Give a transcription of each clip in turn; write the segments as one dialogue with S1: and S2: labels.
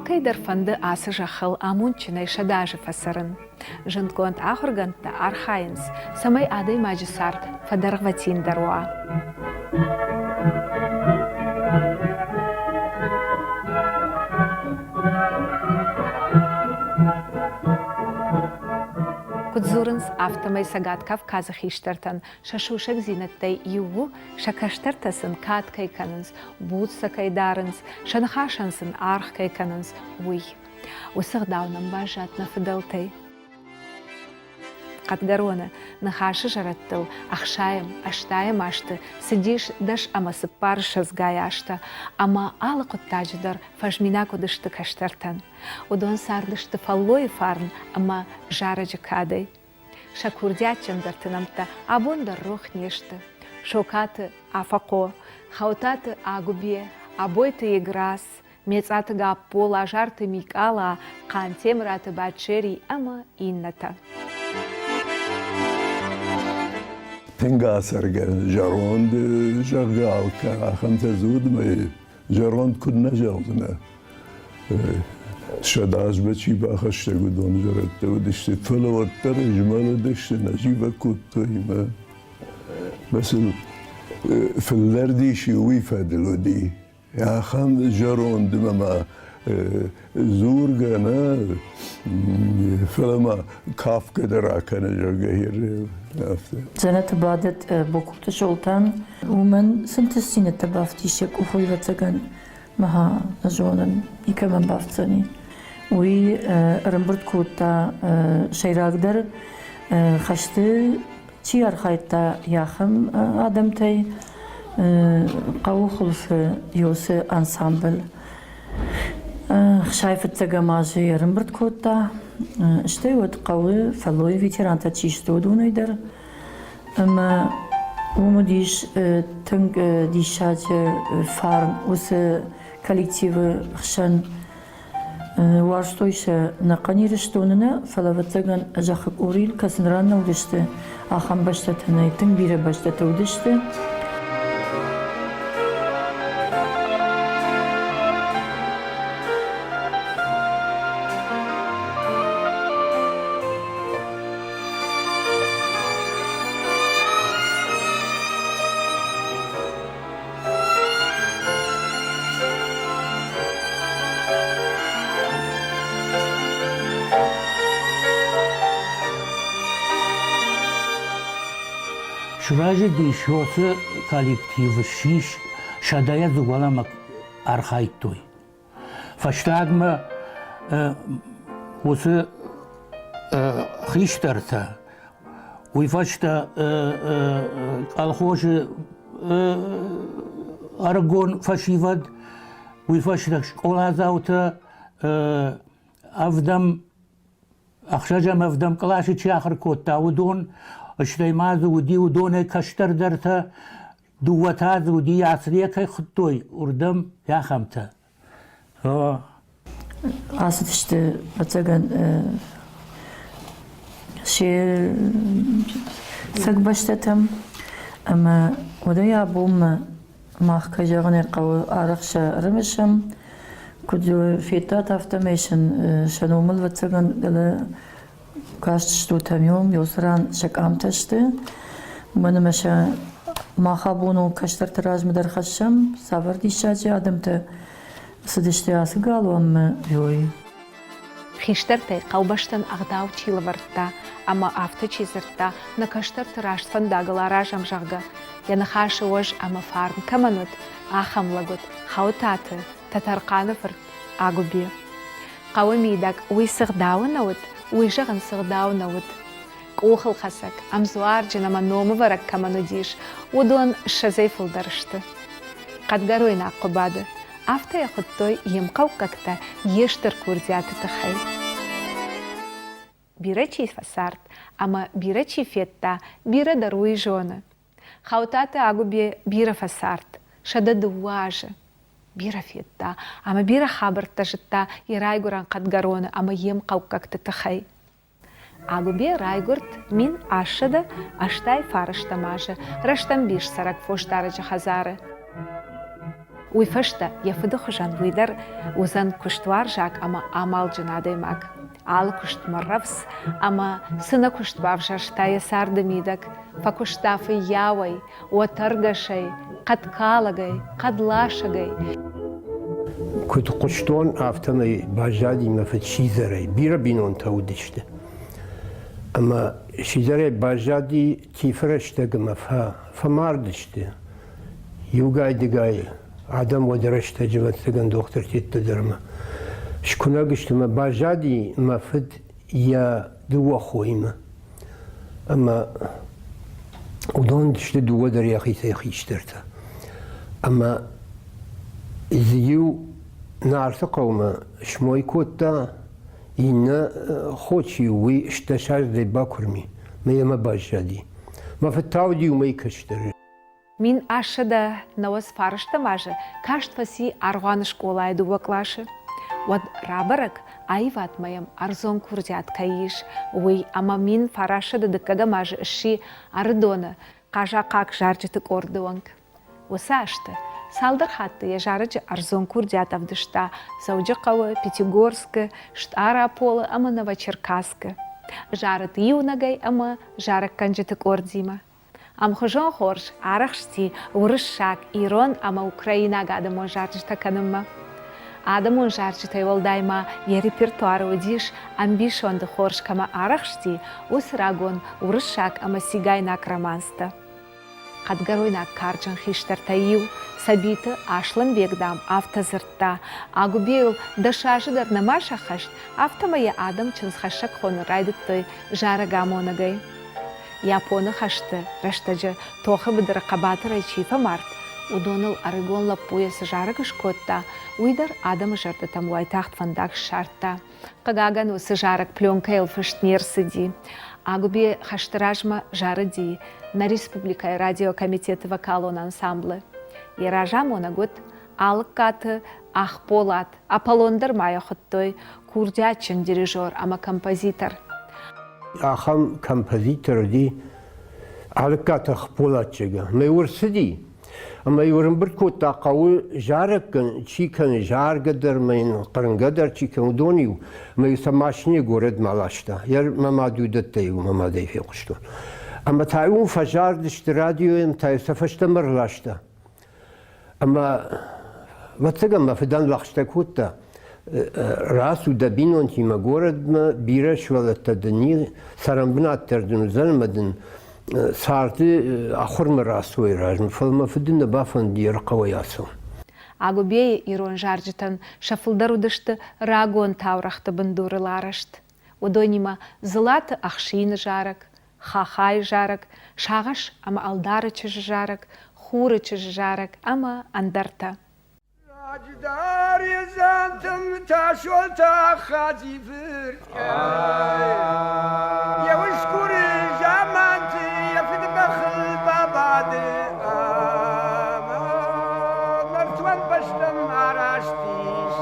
S1: Алкай дерфанды асы жақыл амунчынай шадажы фасырын. Жынтконт ахырганта архайынс, самай адай мажысарт фадарғватин даруа. Кудзурынс автомай сагат Кавказах иштартан, шашушек зинаттай юву, шакаштартасын каткай канынс, будсакай дарынс, шанхашансын архкай канынс, уй. Усығдаунам бажат на фидалтай. Катгарона, нахаши жараттыл, ахшайым, аштайым ашты, сидиш даш амасы паршас гаяшта, ама алы құттажыдар фажмина кудышты каштартан. Удон сардышты фаллой фарн, ама жаражы кадай. Шакурдячын дартынамта, абондар рух нешты. Шокаты афако, хаутаты агубе, абойты играс, мецаты гаппол, ажарты микала, кантемраты бачери, ама инната.
S2: Tenga sergen jarond jargal ka khantazud me jarond kudna jaldna shadaz bechi ba khashte gudon jarat udishte falawtar ijmal udishte najiba kutayma مثل في اللرديشي ويفادلودي يا خان جارون دمما زورغانا فلما كاف كدرا كان جرغير
S3: زنة بعدت بوكوت شولتان ومن سنتسين تبافتي شك وخوي وتسكن مها جونن يكمن بافتني وي رمبرت كوتا شيراقدر خشتي تيار خايتا ياخم آدمتي قاو خلف يوسي انسامبل شايفة تجمعي رمبرت كوتا اشتي ود قوي فلوي فيتران تشيشتو دون يدر اما ومديش تنگ ديشاج فارم وس كولكتيف خشن وارشتويش نقاني رشتوننا فلوتزغن اجاخك اوريل كسنران نودشته آخام başlatını tüm bire başlatılmıştı.
S4: Шражи дишосы коллективы шиш шадая зугаламак архайтой. Фаштагма осы хиштарта уйфашта алхожи аргон фашивад уйфашта школазаута авдам ахшажам авдам клаши чахр котта удон اشتای ماز ودی و دونه کشتر درتا دوتاز ودی عصریه که خطوی اردم یا خمته.
S3: آسد işte بتجن شيء سق بشتتم أما وديا بوم ما خجرني قو أرخش رمشم كده في تافتميشن شنو مل بتجن دل كاشتو تميوم يوسران شك أمتشته من مشى ما خابونو كشتر تراج مدر خشم صبر ديشاجي آدمته سدشتي أسقال وام يوي
S1: خيشترتي قوبشتن أغداو تشيلورتا أما أفتا تشيزرتا نكشتر تراج فنداغلا راجم جاغا ينخاش وج أما فارن كمانوت آخم لغوت خوتات تترقان فرد آغوبي قومي داك ويسغداو نوت ويجغن سغداو نود قوخل خسك أمزوار جنما نوم ورك كمانو ديش ودون شزيفل درشت قد قروينا قبادة أفتا يخطوي يمقو ككتا يشتر كورديات تخي بيرتشي فسارت أما بيرتشي فيتا بيرا دروي جونا خوتات أغو بيرا فسارت شدا دواجة بيرا فيتا أما بيرا خابر تجتا يرايغوران قد قرونا أما يمقو ككتا تخي Агубе райгурт мин ашыда аштай фарышта мажы, раштан биш сарак фош дарыжы хазары. ويفشتا يفدو خجان ويدر وزن كشتوار جاك أما عمل جنادي ماك عال كشت مرفس أما سنة كشت بافشاشتا يسار دميدك فكشتا في ياوي وترغشي قد كالغي قد لاشغي
S5: كنت قشتون افتمي باجادي ما فت شيزري بيرا بينون تودشته اما شيزري باجادي تيفرشته كما فماردشته يوغاي دغاي آدم ودرشته جوات سگن دكتور تيت درما شكونا قشتما باجادي ما فت يا دو خويمه اما ودون دشته دو در يخي سيخيشترته اما زيو نعرف قوما شموي كوتا إن خوشي وي اشتشار دي باكرمي ما يما باجادي ما فتاودي وما يكشتر
S1: مين أشدا نوز فارشتا ماجه كاشت فسي أرغان شكولا يدو وكلاشه ود رابرك أيوات مايم أرزون كورجات كايش وي أما مين فارشدا دكاga ماجه الشي أردونا قاجا قاك جارجتك أردوانك وساشتا سالدر حتى يجارج أرزون كورجات أفدشتا زوجة قوة بيتيغورسك شتارا بولا أما نوچеркаска جارت يوناغي أما جارك كنجتك أرديما أم خجون خورش عرخشتي ورشاك إيران أما أوكراينا قادمون جارجتا كنما آدمون جارجتا يولدايما يريبرتوار وديش أمبيشون دي خورش كما عرخشتي وسراغون ورشاك أما سيغاينا كرامانستا قد قروينا كارجن خيشترتايو سبيت أشلن بيقدام أفتزرتا أغو بيل دشاجدر نماشا خشت أفتما يا آدم چنز خشك خون رايدتوي جارة غامونغي يابونو خشت رشتاجة توخة بدرقابات رايشيفا مارت ودونل أريغون لپويس جارة غشكوتا ويدر آدم جردتام واي تحت فنداك شارتا قاقاغان وسجارك пленка يلفشت نيرسدي أغو بي خشتراجما جارة دي на Республика и радиокомитет вокалон ансамбле. И ражамона год алкаты ахполат, Аполлондер майя хоттой курдячен дирижер, ама композитор.
S5: Ахам композитор ди алкаты ахполат чега. Майор сиди. Ама юрын бір кот ақауы жарықын, чикан жаргадыр, майын қырынгадыр, чикан удонию, майы самашне город малашта. Яр мамадудаттайу, мамадайфе құшту. أما تايون فجار دشت راديو يم تاي سفشت مرلاشتا أما واتسقم فدان لخشتا كوتا راسو دبينون تيما قورد ما بيرش ولا تدني سرم بنات تردن زلمدن صارتي آخر مراسو يراجم فلما فدن بافن دي رقوى ياسو
S1: أغو بيه إيرون جارجتن شفلدرو دشت راغون تاورخت بندور لارشت ودونيما زلات أخشين جارك خاخاي جارك شاغش أما ألدارچ جارك خورچ جارك أما أندرتا
S6: راجدار يزانتم تاشول تاخاتي فركا يا وشكور جامانتي يفد بخل بابادي مرتوان بشتم عراشتيش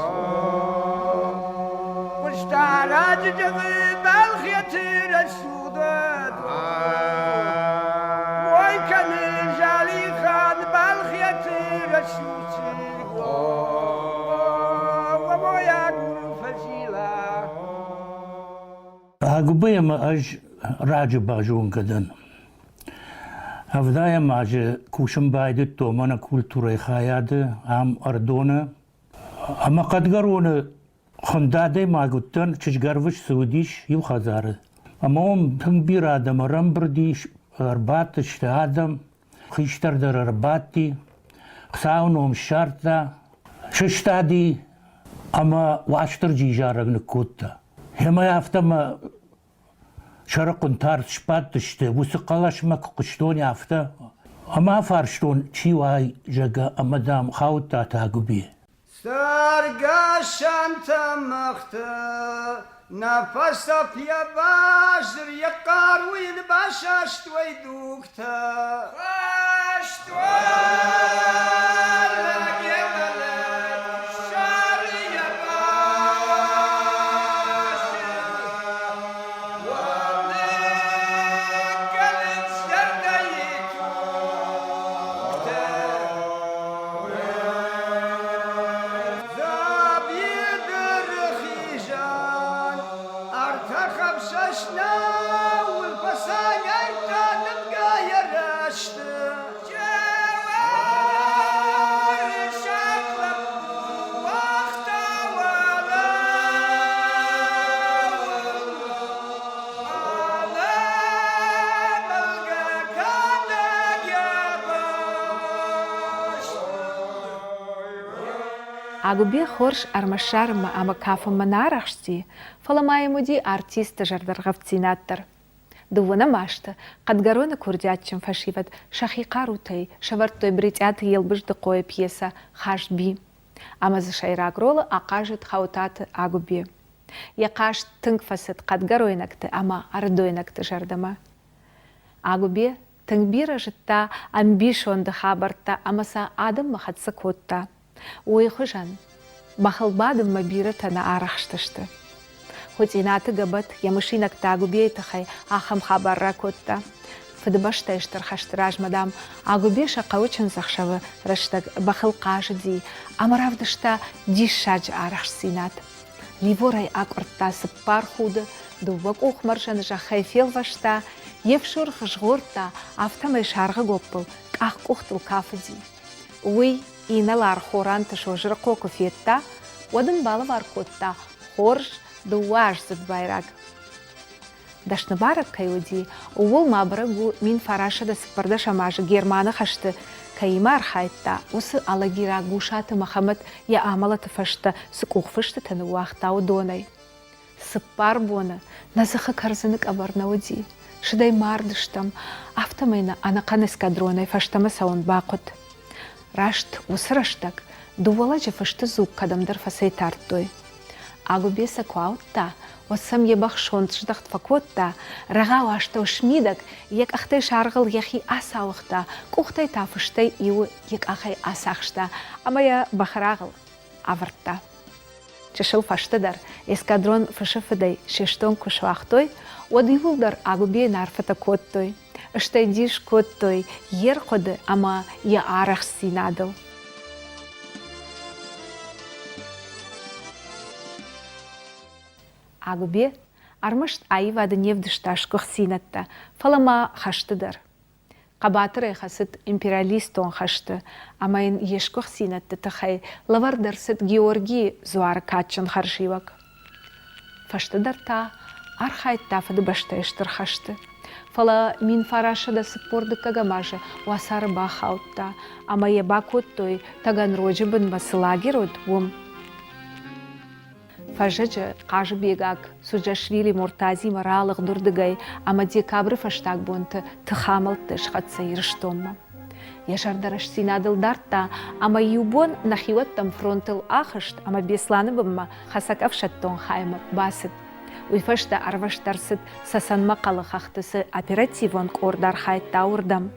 S6: وشتاراج جغي بالخيتي رسودت ويكن جالي خان بالخيتي رسودت
S4: أقبي ما أج راجع باجون كدن أفضايا ماج كوشم بايد تومنا كولتوري خياد عم أردونا أما قد قرونا خندادي ما قلتن تشجرفش سوديش يو خزار أما هم تم بيرادة مرم برديش أربات اشتهادم خيشتر در أرباتي خساونهم شارتا ششتادي أما واشتر جيجارك نكوتا هما يافتما شرقن تار شبات تشته وسقلاش ما قشتون يافتا أما فارشتون شي واي جاقا أما دام خاوتا تاقبي
S6: سرقا شانتا مختا نفستا بيا باشر يقار وين باشاشت ويدوكتا
S1: Агубе хорш армашарма ама кафа манарахшти, фаламаемуди артиста жардаргавцинаттар. Дувана машта, кадгарона курдятчим фашиват, шахикарутай, шавартой бритят елбыжды кое пьеса хашби. Ама за шайрагрола акажет хаутаты агубе. Якаш тынгфасет кадгароинакты, ама ардоинакты жардама. Агубе тынгбира житта амбишонды хабарта, амаса адам махатса котта. Ойхы жан, бахылбадым мабира тана арахштышты. Хоть инаты габат, ямышинак тагубе тахай ахам хабарра котта. Фыдыбаштайштыр хаштыраж мадам, агубе шақауычын захшавы раштаг бахыл қажыди, амаравдышта дишшадж арахшсинат. Ливорай аквартта сыппар худы, дувак ухмаржан жахай фелвашта, евшур хыжғорта, автамай шарғы гоппыл, қақ қуқтыл кафыди. Уй, иналар хоранты шожыр қоку фетта, одын балы var котта, хорж дуаж зыд байраг. Дашны барак кайуди, уол мабрагу мин фарашада сыппарда шамажы германы хашты, кайымар хайтта, усы алагира гушаты Махамад я амалаты фашта, сыкух фашты таны уахтау донай. Сыппар боны, назыхы карзынык абарнауди, шыдай мардыштам, автомайна анакан эскадронай фаштама саун бақыт. Рашт усраштак, дувала же фашты зук кадамдар фасай тартой. Агубе сакуаутта, осам ебах шонт ждахт факотта, рагау ашта ушмидак, ек ахтай шаргыл яхи асауқта, кухтай тафыштай иу ек ахай асахшта, амая бахрагыл авартта. Чешыл фаштыдар, эскадрон фашыфыдай шештон кушвахтой, одивулдар агубе нарфата коттой. Штайдиш коттой, ер коды, ама я арах синадыл. Агубе армышт айвады невдышташкых синатта, фалама хаштыдар. Қабатырай хасыт империалистон хашты, амайын ешкых синатты тахай лавардарсыт Георгий зуары качын харшивак. Фаштыдар та архайтта фады баштайштыр хашты. Фала мин фарашада сыппорды кагамажы уасары бахаутта, ама еба коттой таган роджы бын басылаги род вум. Фажыжы қажы бегак, Суджашвили Муртази маралых дурдыгай, ама декабры фаштаг бонты тыхамылты шхатса ирыштомма. Яшардараш синадылдарта, ама юбон нахиуаттам фронтыл ахышт, ама бесланы бымма хасакавшаттон хаймы басыт. Уйфашта арваштарсыт сасанма қалықақтысы оперативон кордар хайтта урдам.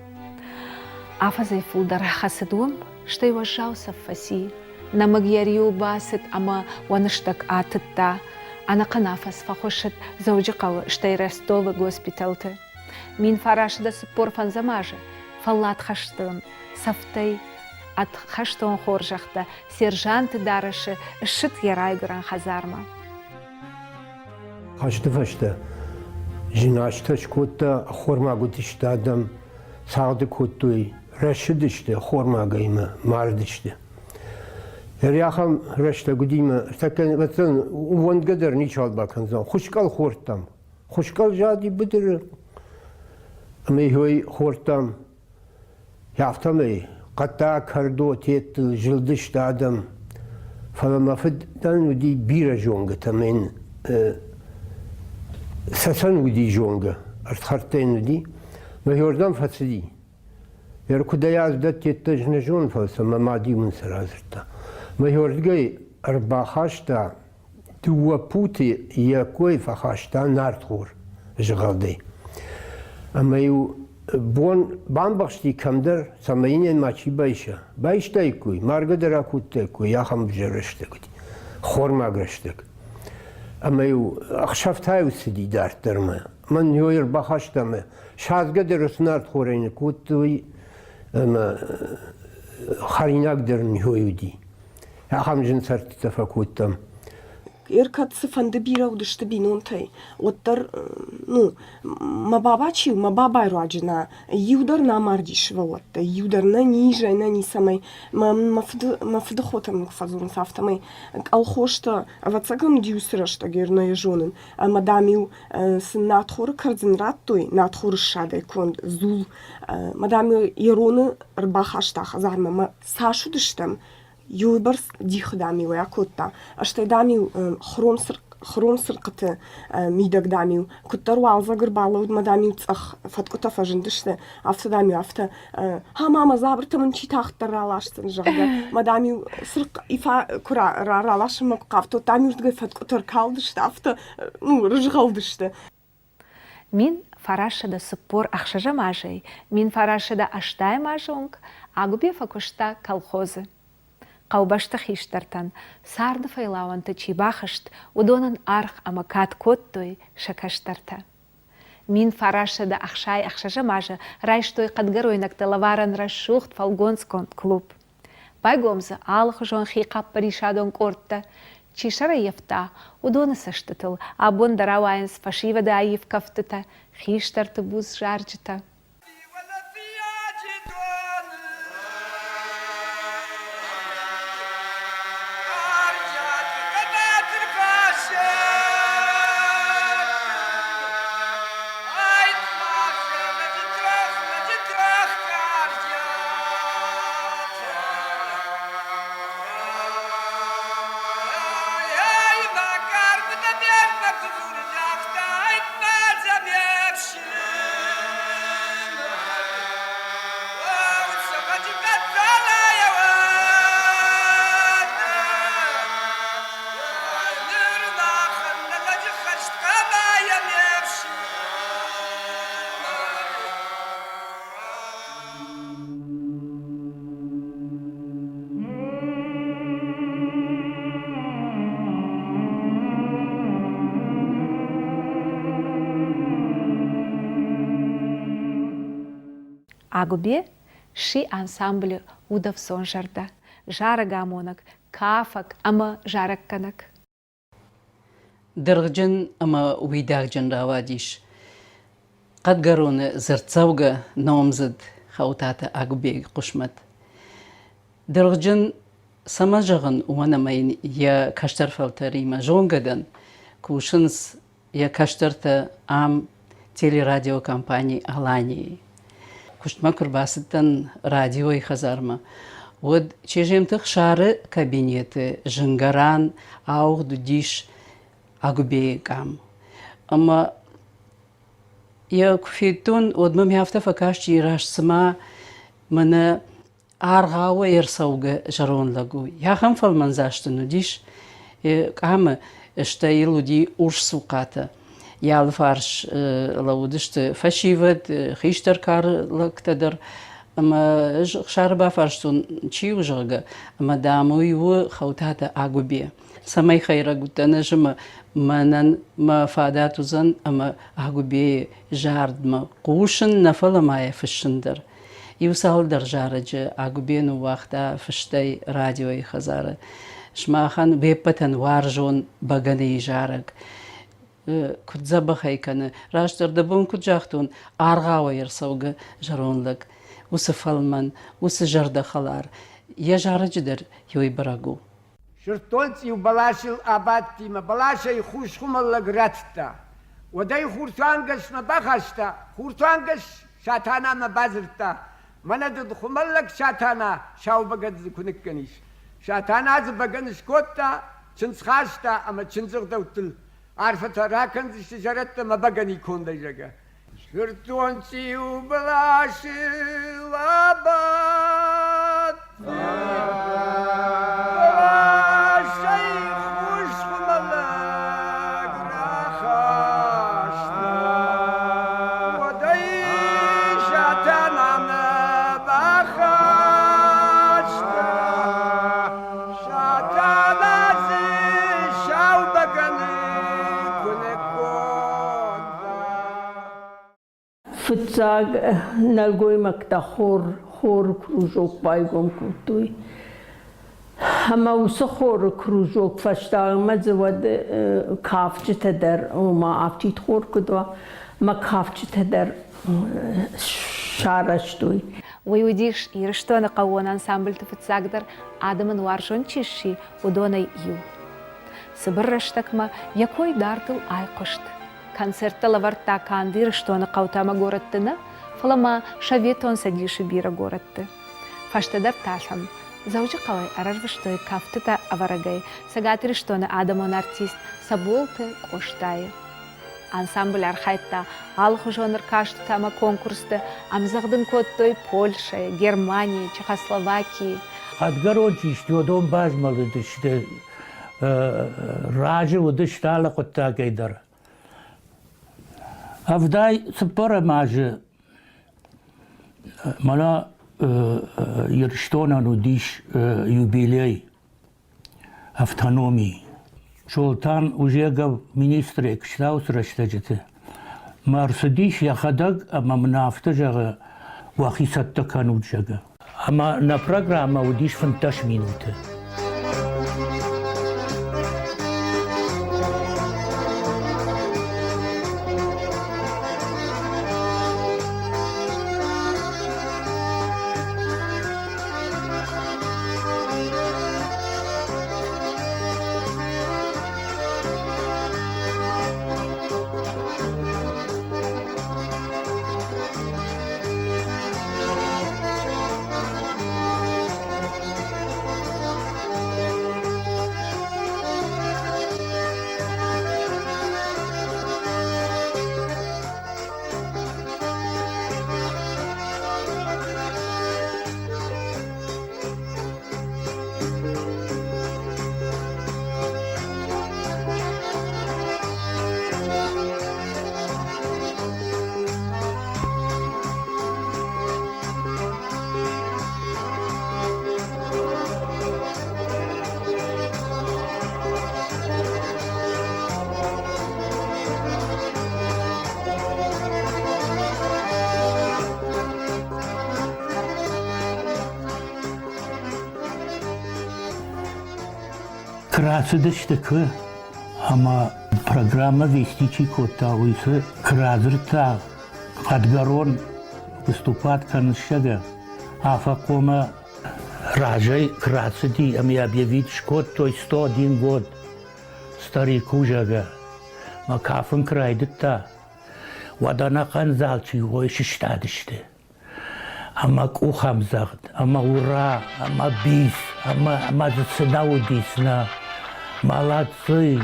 S1: Афазай фулдар хасыдуым, штай важаусав фаси. Намагьярию басыт, ама ваныштак атытта. Анақын афаз фахошыт заужы қалы штай Ростовы госпиталты. Мин фарашыда сыппор фанзамажы, фаллат хаштын, сафтай ат хаштон хоржақта, сержанты дарышы шыт ярайгыран хазарма.
S5: Хашты фашты, жинашты котта хормагу тиштадам, сағды коттой, рашыдышты хормагайма, мардышты. Яхам рашта гудима, такан ватсан увангадер ничал баканзан, хушкал хортам, хушкал жади бедер, амейхой хортам, яфтамей, ката кардо тет жилдышты адам, фаламафыдан уди бира жонга тамен, сасан уди жонга, артхартен уди, мейхордан фацди. Яр кудаяз дат тетта жна жон фалса, мамади мунсаразрта. Мейхордгай арбахашта, туа пути якой фахашта нартхор жгалдей. Амейу бон бамбахшти камдар самаинен мачи байша. Байштайкуй, маргадеракуттайкуй, яхам бжерыштагуй, хормагрыштаг. Амейу ахшафтаю сиди дартарма. Ман йойр бахаштаме. Шазгадерус нартхорайны куттуй, харинагдерн йойуди. Яхам жинсарти тафакуттам.
S7: Иркат сыфанды бирауды бинонтай. Оттар, мабабачил, мабабай раджина. Юдар на мардишва отта. Юдар на ниже, на нисамай. Мафдохотам фазун сафтамай. Алхошта, вацагам дюсрашта герная жонын. Мадамил с надхор кардзин раттой, надхор шадай кон зул. Мадамил ироны рбахашта хазарма. Сашудыштам. юлбарс дих дамил якутта. А что дамил хром сыркыты мидаг дамил. Куттар валза гырбалы удма дамил цах фаткута фажындышты. Афта дамил афта. Ха мама забыртамын читахтар ралаштын жагда. Мадамил сырк ифа кура ралашын моккафта. Дамил дгай фаткутар калдышты афта. Ну, рыжгалдышты.
S1: Мин фарашада сыппор ақшажа мажай. Мин фарашада аштай мажонг. Агубе факушта колхозы. Қаубашта хиштартан, сарды файлауанты чибахышт, удонын арх амакат коттой шакаштарта. Мин фарашада ақшай ақшажа мажа, райштой қадгаруйнак талаваран расшухт фалгонскон клуб. Байгомзы алық жон хиқап паришадон кортта, чишара ефта, удоны саштытыл, абон даравайнс фашивада аев кафтыта, хиштарты буз жарджыта. Агубе ши ансамблі удав сонжарда. Жарага амонак, кафак ама жаракканак.
S8: درغجن اما ويداغ جن راواديش قد قرون زرتسوغا نومزد خوتاتا اقبيق قشمت درغجن سمجغن وانا مين يا كشتر فلتري ما جونغدن كوشنس يا كشترتا ام تيلي راديو كامباني أغلاني كشت مكر باستن راديو خزارما ود چيجيم تخشار كابينيت جنگران او دوديش أقبيقام أما يا كفيتون ودمم يافتا فكاشتي راش سما من أرغاوة يرسوغ جرون لغو يا خم فالمنزاشتنو ديش قام اشتايلو دي أورش سوقاتا يا الفارش لودشت فشيفت خيشتر كار لكتدر أما شاربا فارشتون تشيو جرغا أما دامو يو خوتاتا أقبي سماي خيرا قلت أنا جمع منن ما فاداتو زن أما أقبي جارد ما قوشن نفل ما يفشندر يوصل درجارج أقبي نو وقتا فشتي راديو خزارة شماخن بيبتن وارجون بغني جارك كنت زبخي كان راشتر دبون كنت جاختون أرغاوة يرسوغ جرون لك وسفلمن وسجرد خلار يجارج در يوي براغو
S6: شرطونتي وبلاشل أباتي ما بلاشا يخوش خمال لقراتتا وداي خورتوانقش ما بخشتا خورتوانقش شاتانا ما بازرتا مندد خمال لك شاتانا شاو بقد كنكنيش شاتانا زبقنش كوتا چنسخاشتا أما چنزغ دوتل عارفة راكن شجرتا ما بقني كون ديجاقا شرطونتي وبلاشل أبات
S3: فتساق نلقوي مكتا خور كروجوك بايقوم كوتوي هما وسخور كروجوك فاشتاق مزود كافج تدر وما عفتي تخور كدوا ما كافج تدر شارشتوي
S1: ويوديش يرشتونا قوان انسامبل تفتساقدر آدمن وارجون چشي ودونا يو سبرشتك ما يكوي دارتل آي قشت концерта лаварта кандир, что на каутама городтына, флама шаветон садиши бира городты. Фаштедар тасам, Зауджи қалай арарвыштой кафтыта аварагай, сагатыры штоны адамон артист, саболты коштайы. Ансамбль архайтта алху жоныр кашты тама конкурсты амзагдың коттой Польша, Германия, Чехословакия.
S4: Адгарончи штодон бажмалы дышты ражы удыштала котта гайдар. Авдай сыппара мажы мала ерштона нудиш юбилей автономии. Шолтан уже гав министре кштаус раштаджете. Марсадиш яхадаг ама мнафта жага вахисатта кануд жага. Ама на программа удиш 15 минуты. Красыдыштыкы, ама программа вестичи кота уйсы кразырта Адгарон выступат канышага. Афакома ражай красыди, ами объявить шкот, то есть 101 год старику жага. Макафын крайдыта. Вадана канзалчи ой шиштадышты. Ама кухамзагд, ама ура, ама бис, ама заценаудисна. Молодцы!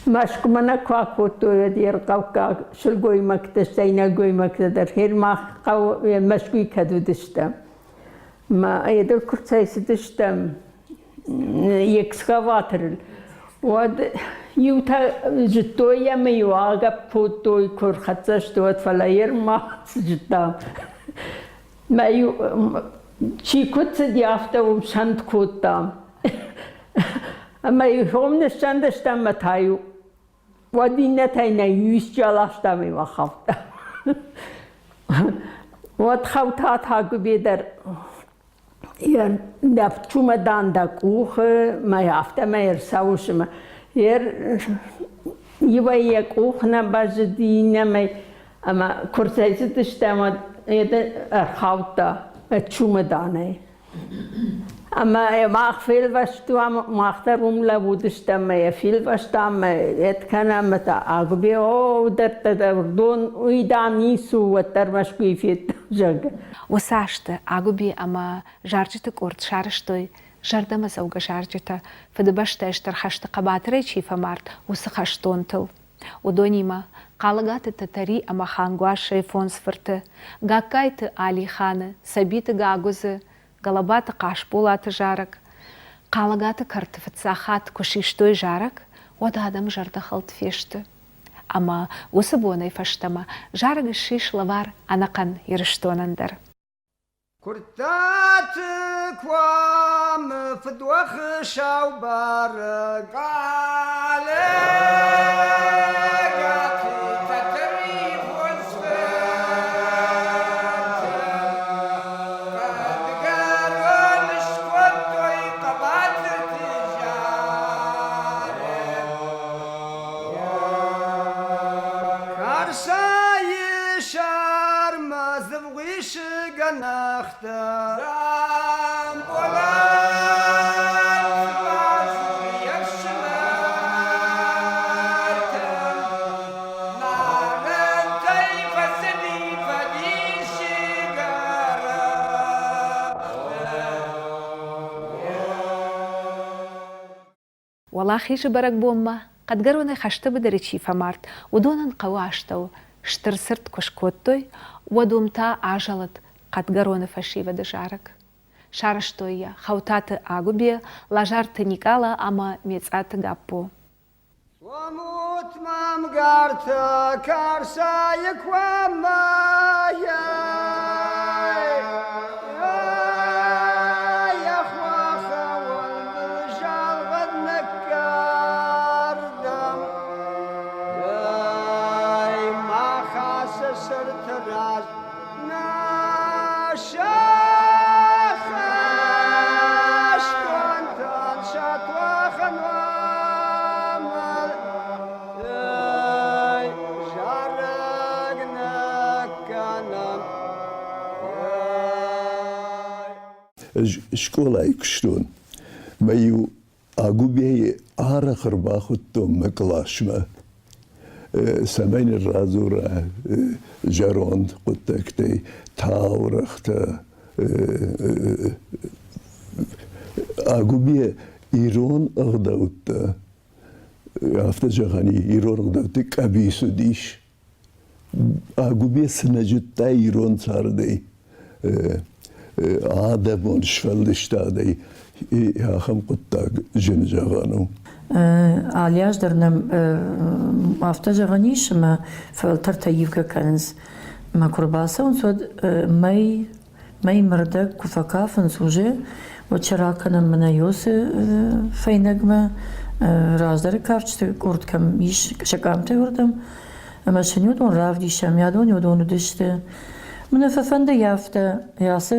S3: Машкумана квакото дир кавка шулгой мактастайна гой мактадар хермах кав машкуй кадудышта. Ма едер курцайсыдышта экскаватор. Вот юта житоя меюага потой курхатса что от фалаерма жита. Маю чикутса диафта шант кота. Маю хомне шандашта матаю. Вадинатайна юсчалашта мевахавта. Вот хавта тагу бедер. Я чумадан да кухе, моя авто, моя саушма. Я кухна базадина, моя курсайза штама, это хавта, чумадане. Ама я мах viel was du mach da rumlaufen ja viel was da et kann man da agbe o da don uida nisu der maschkifit jag
S1: وساشت عقبي أما جارجت كورت شارشتوي جردة مسوقة جارجتا فدبشت اشتر حشت قباتري شيفا مارت وسخشتونتل ودونيما قالقات التتري أما خانقواش شيفون سفرت قاكايت آلي خانة سبيت قاقوز قلبات قاشبولات جارك قالقات كرتفت ساخات كشيشتوي جارك ودادم جردة خلط فيشت أما وسبوني فشتما جارك الشيش لوار أناقن يرشتونندر
S6: كرتات كوام فدوخ شاوبار قالي Sarsa yeshar mazvgi Ishiga Nachte.
S1: والله خيش برك بوما قد قروني خشت بدريتشي فمارت ودون قواشتو شتر سرت كشكوتوي ودومتا عجلت قد قروني فشيفة دجارك شارشتويا خوتات آغوبيا لاجارت نيكالا أما ميتسات غابو
S6: وموت مام قارتا كارسا يكوما يا خواخا والمجال غد نكار دم ما خاس سرت راز ناشاخاش كنتان شاتواخن وامل شارقنا كانم
S2: شكولا يكشتون ما يو أقوبي آخر باخدتم مكلاشما سمين الرازورة جاروند قلتكتي تاورختا أقوبي إيرون أغدوتا هفته جهانی ایران اقدامتی کبیسو دیش آگوبی سنجتا ایران سرده آدمون شفلشتاده یا خم قطع جن جهانو
S9: علیاش درنم هفته جهانیش ما فلتر تاییف کنز ما کرباسه اون سود می مرده کفکافن سوژه و چرا کنم منایوس فینگم رازدار کارچته کرد کم ایش شکامته وردم اما شنیدون راف دیشم یادون یادونو دشته من ففنده یافته یاسه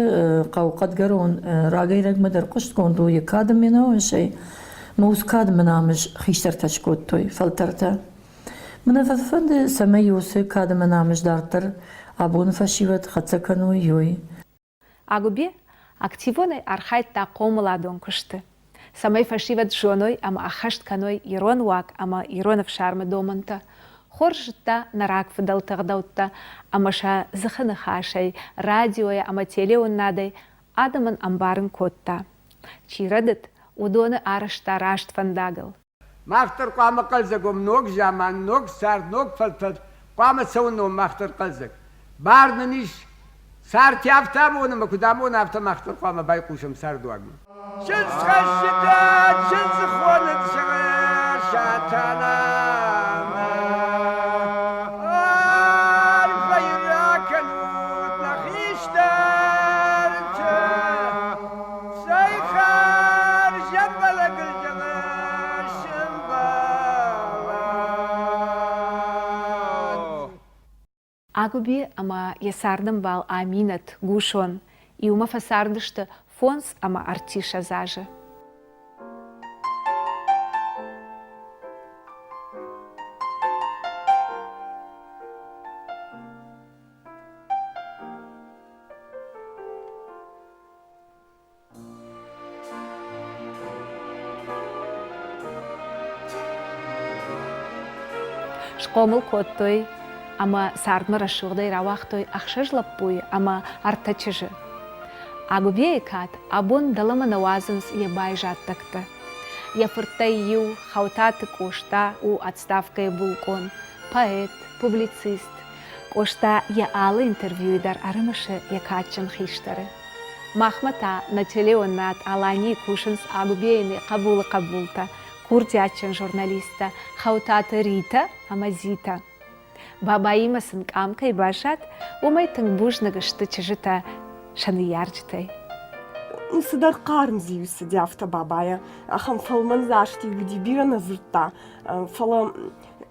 S9: قوقت گرون راگی رقم در قشت کندو یکادم منو شی موز کاد منامش خیشتر تشکود توی فلترته من ففنده سمیوسه کاد منامش دارتر ابون فشیوت خدسکنو یوی
S1: آغوبي активоны архайт та комладон кышты. Самай фашиват жоной ама ахашт каной ирон вак ама иронов шармы доманта. Хоржта нарак фдалтагдаута ама ша зыхыны хашай радиоя ама телеон надай адаман амбарын котта. Чирадыт удоны арышта рашт фандагал.
S6: ماختر قام قلزقم نوك جامان نوك سار نوك فلفل قام سونو ماختر قلزق باردنيش سار تيافتا ونما كدامون افتا ماختر قام بايقوشم سار دواغم شنز خشتا شنز خونت شاتانا
S1: Агуби ама ясардым вал аминат гушон и ума фасардышты фонс ама артиша зажы. Шкомыл коттой ама сардмы рашуғдай рауақтой ақшыж лаппуй ама артачыжы. Агубе екат абон далама навазынс ебай жаттакты. Яфыртай ю хаутаты кошта у отставкай булкон. Поэт, публицист. Кошта я алы интервьюйдар арымышы якачын хиштары. Махмата на телеоннат алани кушынс агубейны қабулы-қабулта. Курдячын журналиста хаутаты Рита Амазита. Бабаимасын камкай башат, умайтын бужнагышты чыжыта шаны ярчытай.
S7: Сыдар қарым зейвісі де авто бабая. Ахам фалман зашты гуди бира назырта. Фала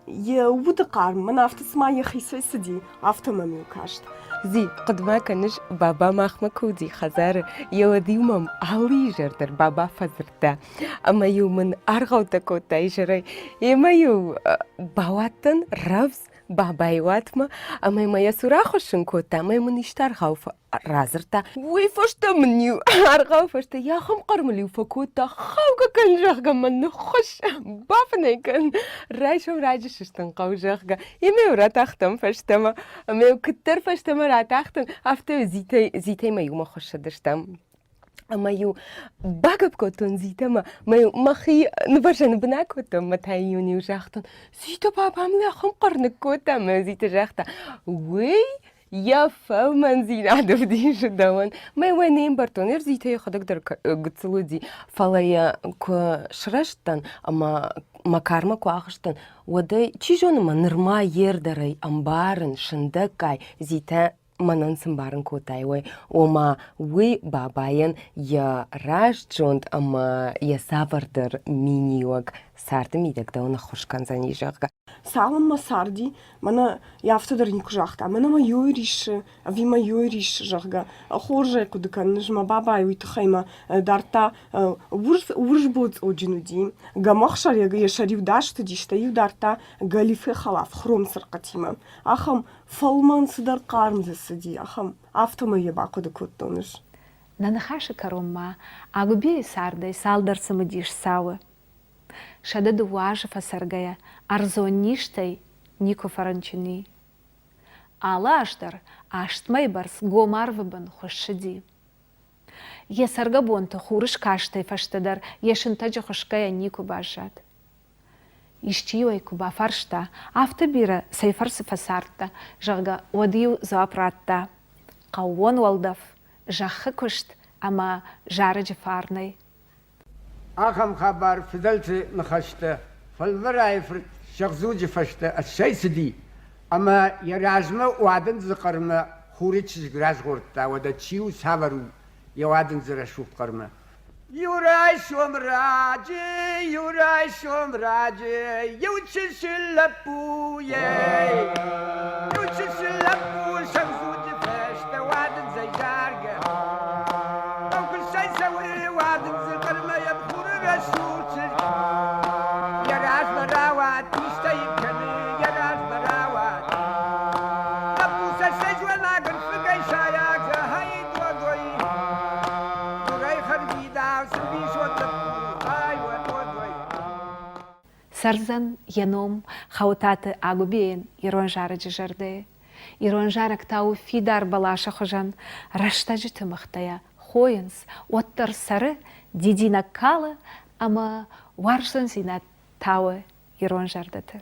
S7: я уды қарым, мен автосыма яхисой сыди, автомами укашт.
S10: زی قدما کنش بابا مخم کودی خزر یودیومم علی جردر بابا فزرده اما یو من ارغوت کوتای جری اما یو باواتن رفز бабай ватма, а моя сурахошин кота, моему ништар хауфа разерта. Уй, фошта мню, аргау фошта, я хам кармалю факота, хауга кан жахга манну хош, бафнейкан, райшом раджишистан кау жахга, и меу ратахтам фаштама, меу киттер фаштама ратахтам, авто зитей мою махошадыштам. Мою багабкотон зитама, мою махи, ну бажан бнакотом, матайюни ужахтон, зита бабам ляхам карнакота, меу зита жахта, уй, я фалман зинадов дишу даван. Май вайнем бартонер зита я ходок дар гцелуди. Фалая к шраштан, ама макарма куахштан. Вода чижонма нырма ердарай амбарын шындакай зита манан сымбарын котайвай. Ома уй бабаян я рашджонт, ама я савардар миниуак сардым идек дауна хошкан занижага.
S7: Салам сарди, мана яфтадар никужахта, мана майой риши, а ви майой риши жахга. Хорже кудыкан нажма баба и уйтхайма дарта уржбуд оджинуди. Гамахшар я шарив дашта диштаю дарта галифе халаф хром саркатима. Ахам фалман сидар карм засади, ахам автома еба кудыкуттоныш.
S1: Нанахаши каромма, агуби сардай салдар самадиш сауы. Шада дуажа фасаргая, арзоништай нико фаранчини. Алашдар, аштмай барс гомарвабан хошади. Е саргабонта хурыш каштай фаштадар, ешинтаджа хошкая нико бажат. Ишчиой куба фаршта, автобира сайфарсы фасарта, жага одию заапратта. Кауон валдав, жахы кушт, ама жараджа фарнай.
S6: أخم خبر فضلت نخشته فالمرأة فرت شخزوجي فشته الشيء سدي أما يراجمه وعدن زقرمه خوريتش زقراج غورتا ودا تشيو سابرو يوعدن زرشوف قرمه يوراي شوم راجي يوراي شوم راجي يوتشش اللبو ياي يوتشش اللبو شخزوجي فشته وعدن زي جارقه أو كل شيء سوي وعدن زقرمه يبخور رشوتش يا راس براوات يشتيب كني يا راس براوات نبوس السجوة ناقن فقاي شاياك هايد ودوي دوغاي خربي داو سنبيش ودبو هاي ودوي
S1: Сарзан яном хаутаты агубиен иронжара жарды. Иронжарак тау фидар балаша хожан раштажы тымақтая хойынс оттар сары дидина калы, ама варшын зина тауы иронжардаты.